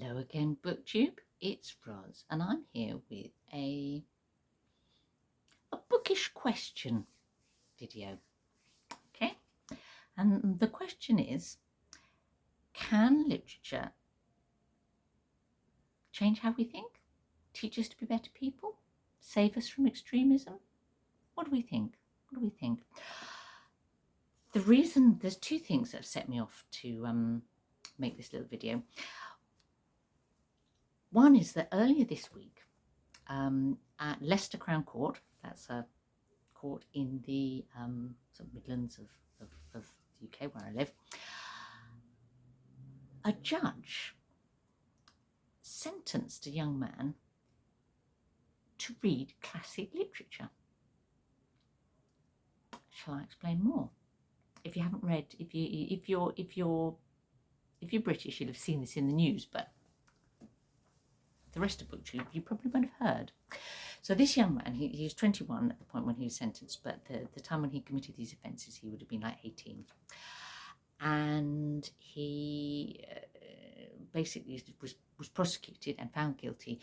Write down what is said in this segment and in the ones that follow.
Hello again, BookTube. It's Roz, and I'm here with a bookish question video. Okay, and the question is: can literature change how we think, teach us to be better people, save us from extremism? What do we think? The reason, there's two things that have set me off to make this little video. One is that earlier this week at Leicester Crown Court, that's a court in the sort of Midlands of the UK where I live, a judge sentenced a young man to read classic literature. Shall I explain more? If you haven't read, if you're British, you'll have seen this in the news, but the rest of BookTube you probably won't have heard. So this young man, he was 21 at the point when he was sentenced, but the time when he committed these offences, he would have been like 18. And he basically was prosecuted and found guilty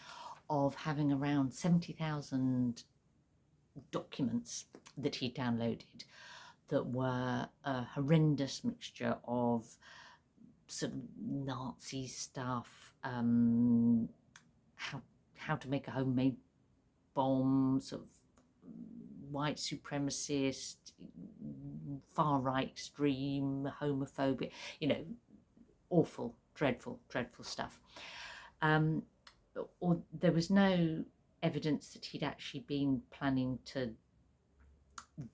of having around 70,000 documents that he downloaded that were a horrendous mixture of sort of Nazi stuff, how to make a homemade bomb, sort of white supremacist, far right extreme, homophobic, awful, dreadful stuff. Or there was no evidence that he'd actually been planning to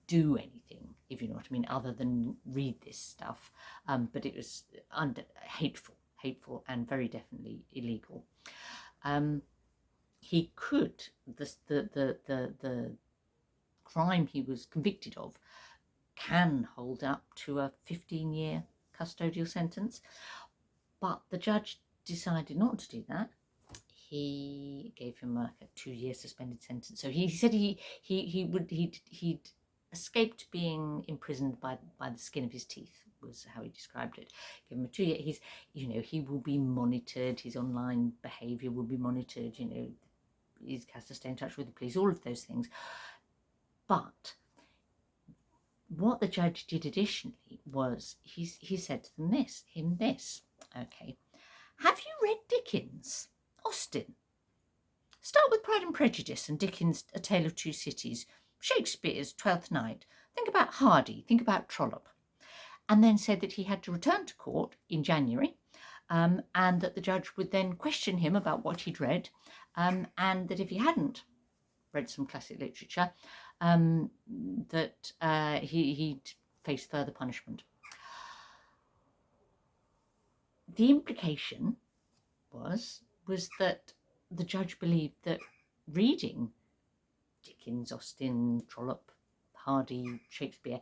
do anything, if you know what I mean, other than read this stuff. But it was hateful and very definitely illegal. He could, the crime he was convicted of can hold up to a 15-year custodial sentence, but the judge decided not to do that. He gave him a 2-year suspended sentence. So he said he'd escaped being imprisoned by the skin of his teeth, was how he described it. Give him a 2 year. He will be monitored. His online behaviour will be monitored. He has to stay in touch with the police. All of those things. But what the judge did additionally was he said to them this. Okay, have you read Dickens, Austen? Start with Pride and Prejudice and Dickens' A Tale of Two Cities, Shakespeare's Twelfth Night. Think about Hardy. Think about Trollope. And then said that he had to return to court in January, and that the judge would then question him about what he'd read, and that if he hadn't read some classic literature, that he'd face further punishment. The implication was that the judge believed that reading Dickens, Austen, Trollope, Hardy, Shakespeare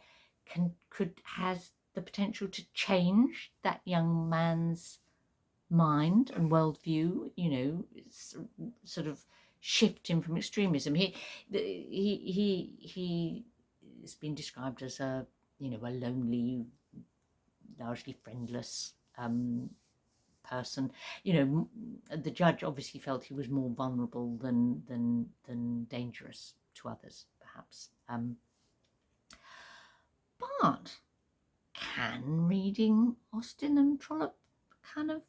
has the potential to change that young man's mind and worldview, sort of shift him from extremism. He's been described as a lonely, largely friendless person. The judge obviously felt he was more vulnerable than dangerous to others, perhaps. But can reading Austen and Trollope kind of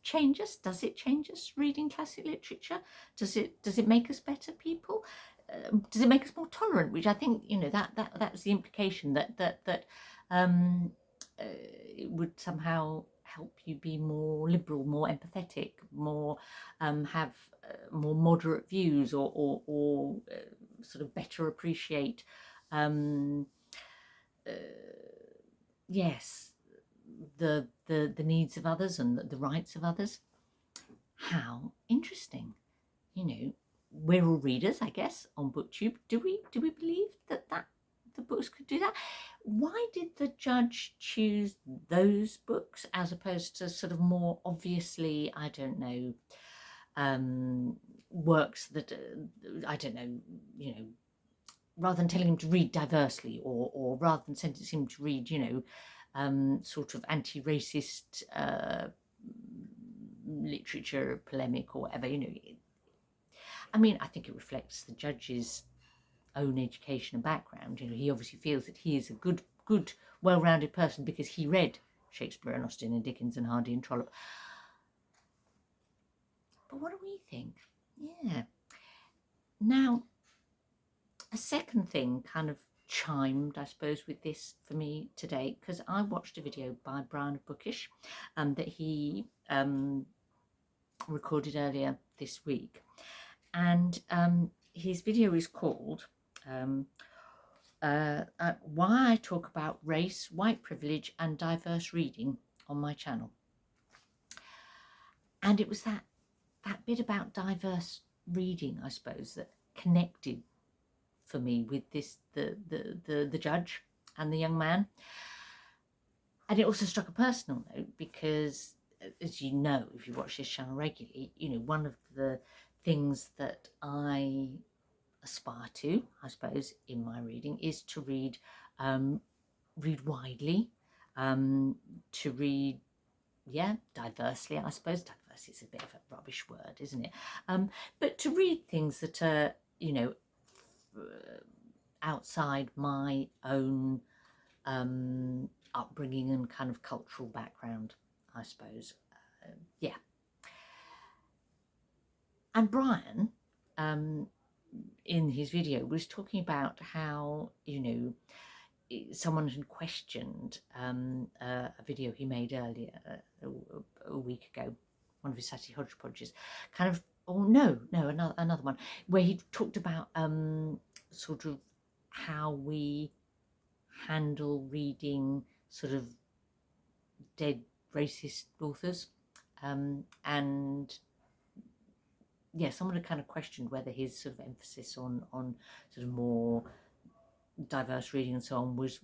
change us? Does it change us, reading classic literature? Does it make us better people? Does it make us more tolerant? Which I think that's the implication, that it would somehow help you be more liberal, more empathetic, more have more moderate views, or sort of better appreciate yes, the needs of others and the rights of others. How interesting. We're all readers, I guess, on BookTube. Do we believe that the books could do that? Why did the judge choose those books as opposed to sort of more obviously, I don't know, works that rather than telling him to read diversely, or rather than sentencing him to read sort of anti-racist literature polemic or whatever, you know. I mean, I think it reflects the judge's own education and background. You know, he obviously feels that he is a good, well-rounded person because he read Shakespeare and Austen and Dickens and Hardy and Trollope. But what do we think? Yeah. Now, a second thing kind of chimed, I suppose, with this for me today, because I watched a video by Brian of Bookish that he recorded earlier this week. And his video is called Why I Talk About Race, White Privilege and Diverse Reading on my channel. And it was that bit about diverse reading, I suppose, that connected for me with this the judge and the young man. And it also struck a personal note because, as you know, if you watch this channel regularly, you know, one of the things that I aspire to, I suppose, in my reading is to read widely, to read, diversely. I suppose diverse is a bit of a rubbish word, isn't it? But to read things that are, you know, outside my own upbringing and kind of cultural background, I suppose. And Brian, in his video, was talking about how, you know, someone had questioned a video he made earlier, a week ago, one of his Saturday hodgepodges, kind of, another one, where he talked about sort of how we handle reading sort of dead racist authors, and someone had kind of questioned whether his sort of emphasis on sort of more diverse reading and so on was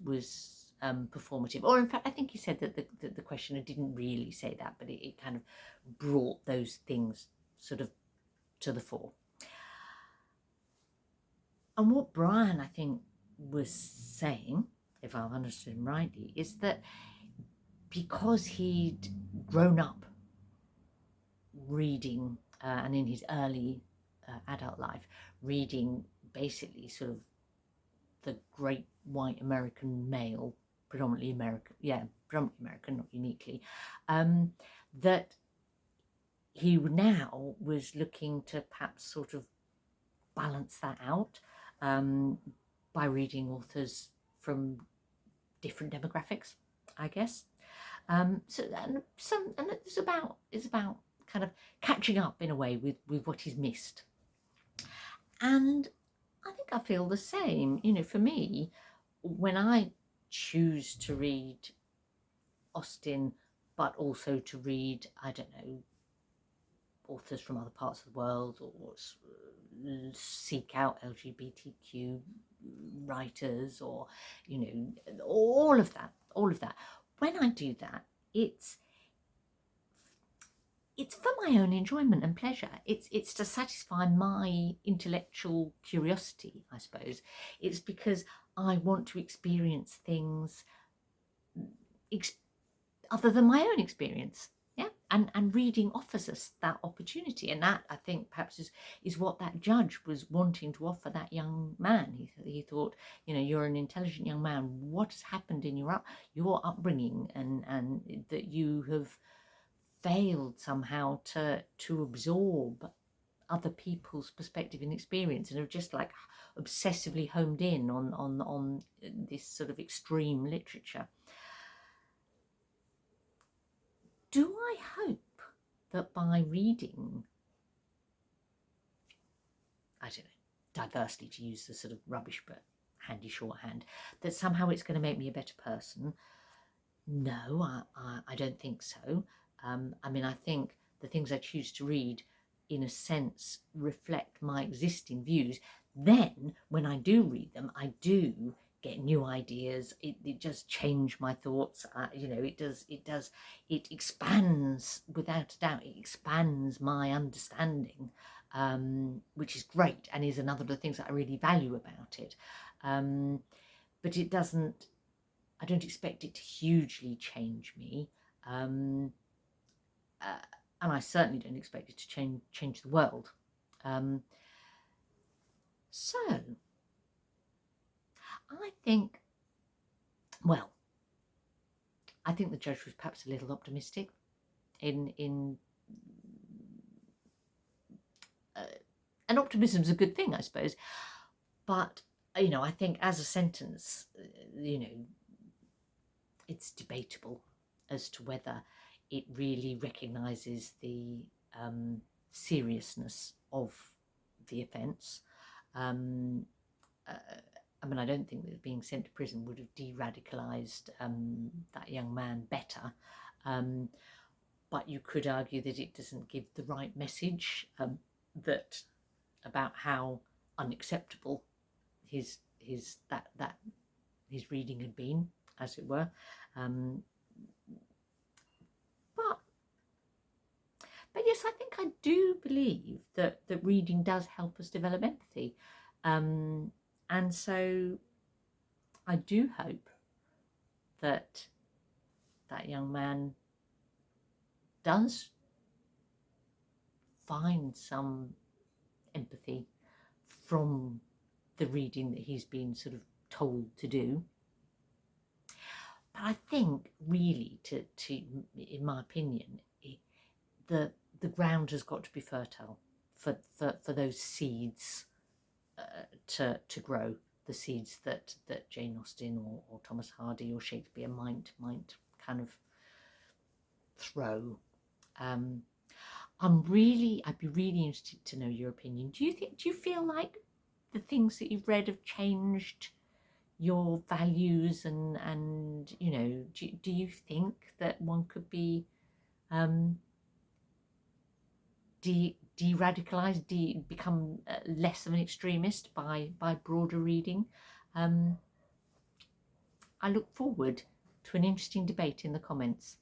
performative, or in fact I think he said that the questioner didn't really say that, but it kind of brought those things sort of to the fore. And what Brian, I think, was saying, if I've understood him rightly, is that because he'd grown up reading and in his early adult life reading basically sort of the great white American male, predominantly American, not uniquely, that he now was looking to perhaps sort of balance that out by reading authors from different demographics, I guess. So it's about kind of catching up in a way with what he's missed. And I think I feel the same. You know, for me, when I choose to read Austen, but also to read, I don't know, authors from other parts of the world, or seek out LGBTQ writers, or, you know, all of that. When I do that, it's for my own enjoyment and pleasure. It's to satisfy my intellectual curiosity, I suppose. It's because I want to experience things other than my own experience. And reading offers us that opportunity, and that, I think, perhaps is what that judge was wanting to offer that young man. He thought, you know, you're an intelligent young man. What has happened in your upbringing, and that you have failed somehow to absorb other people's perspective and experience, and have just like obsessively homed in on this sort of extreme literature. Do I hope that by reading, I don't know, diversely, to use the sort of rubbish but handy shorthand, that somehow it's going to make me a better person? No, I don't think so. I mean, I think the things I choose to read, in a sense, reflect my existing views. Then, when I do read them, I do get new ideas. It just change my thoughts. You know, it expands, without a doubt. It expands my understanding, which is great, and is another of the things that I really value about it. But it doesn't, I don't expect it to hugely change me. and I certainly don't expect it to change the world. So I think, well, I think the judge was perhaps a little optimistic in and optimism is a good thing, I suppose. But, you know, I think as a sentence, you know, it's debatable as to whether it really recognises the seriousness of the offence. I mean, I don't think that being sent to prison would have de-radicalised that young man better. But you could argue that it doesn't give the right message that about how unacceptable his reading had been, as it were. But yes, I think I do believe that reading does help us develop empathy, and so I do hope that that young man does find some empathy from the reading that he's been sort of told to do. But I think really, to in my opinion, the ground has got to be fertile for those seeds to grow, the seeds that Jane Austen or Thomas Hardy or Shakespeare might kind of throw. I'd be really interested to know your opinion. Do you feel like the things that you've read have changed your values and you know, do you think that one could be de-radicalised, become less of an extremist by broader reading? I look forward to an interesting debate in the comments.